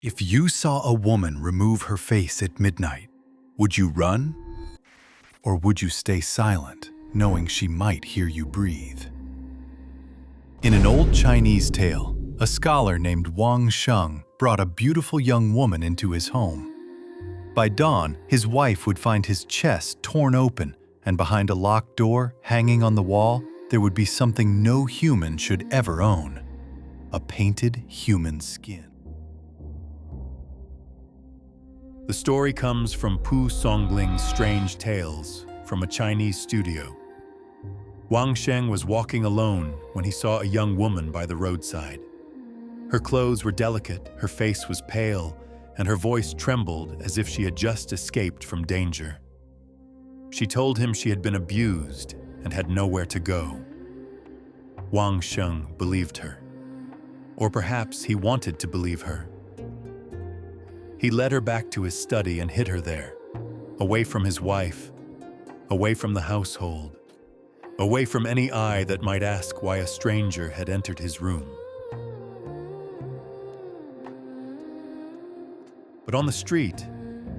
If you saw a woman remove her face at midnight, would you run? Or would you stay silent, knowing she might hear you breathe? In an old Chinese tale, a scholar named Wang Sheng brought a beautiful young woman into his home. By dawn, his wife would find his chest torn open, and behind a locked door, hanging on the wall, there would be something no human should ever own: a painted human skin. The story comes from Pu Songling Strange Tales from a Chinese studio. Wang Sheng was walking alone when he saw a young woman by the roadside. Her clothes were delicate, her face was pale, and her voice trembled as if she had just escaped from danger. She told him she had been abused and had nowhere to go. Wang Sheng believed her. Or perhaps he wanted to believe her. He led her back to his study and hid her there, away from his wife, away from the household, away from any eye that might ask why a stranger had entered his room. But on the street,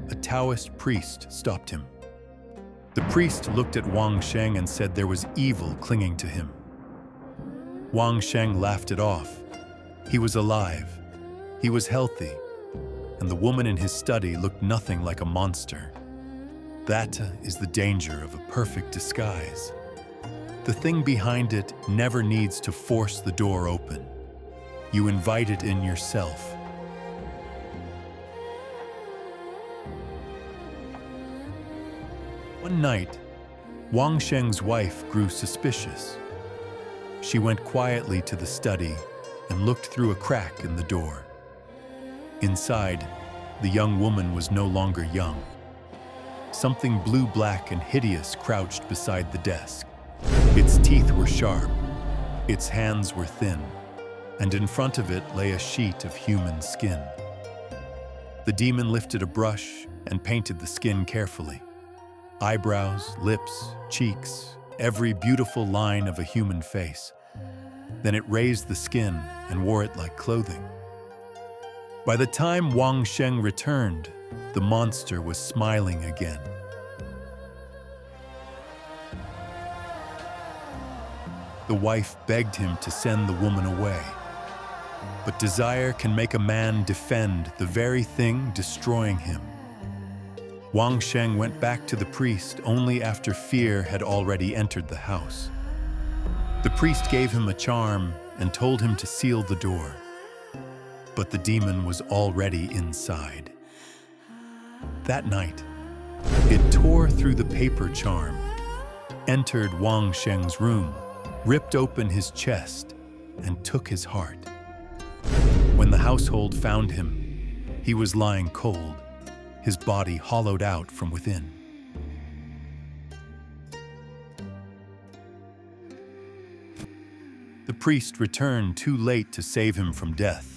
a Taoist priest stopped him. The priest looked at Wang Sheng and said there was evil clinging to him. Wang Sheng laughed it off. He was alive. He was healthy. And the woman in his study looked nothing like a monster. That is the danger of a perfect disguise. The thing behind it never needs to force the door open. You invite it in yourself. One night, Wang Sheng's wife grew suspicious. She went quietly to the study and looked through a crack in the door. Inside, the young woman was no longer young. Something blue-black and hideous crouched beside the desk. Its teeth were sharp, its hands were thin, and in front of it lay a sheet of human skin. The demon lifted a brush and painted the skin carefully. Eyebrows, lips, cheeks, every beautiful line of a human face. Then it raised the skin and wore it like clothing. By the time Wang Sheng returned, the monster was smiling again. The wife begged him to send the woman away. But desire can make a man defend the very thing destroying him. Wang Sheng went back to the priest only after fear had already entered the house. The priest gave him a charm and told him to seal the door. But the demon was already inside. That night, it tore through the paper charm, entered Wang Sheng's room, ripped open his chest, and took his heart. When the household found him, he was lying cold, his body hollowed out from within. The priest returned too late to save him from death,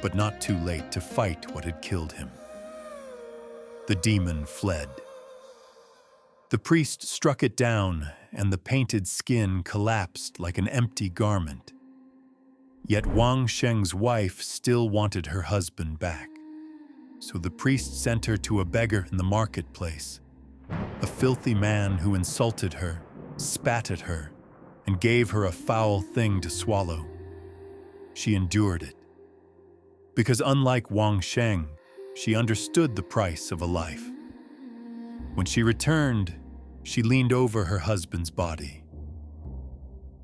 but not too late to fight what had killed him. The demon fled. The priest struck it down, and the painted skin collapsed like an empty garment. Yet Wang Sheng's wife still wanted her husband back. So the priest sent her to a beggar in the marketplace, a filthy man who insulted her, spat at her, and gave her a foul thing to swallow. She endured it. Because unlike Wang Sheng, she understood the price of a life. When she returned, she leaned over her husband's body.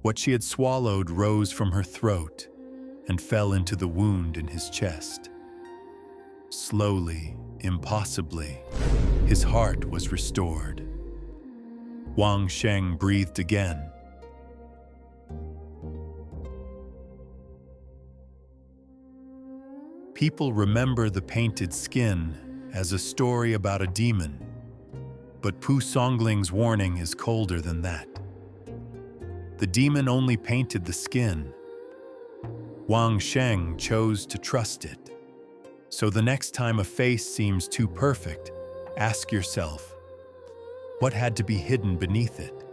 What she had swallowed rose from her throat and fell into the wound in his chest. Slowly, impossibly, his heart was restored. Wang Sheng breathed again. People remember the painted skin as a story about a demon, but Pu Songling's warning is colder than that. The demon only painted the skin. Wang Sheng chose to trust it. So the next time a face seems too perfect, ask yourself, what had to be hidden beneath it?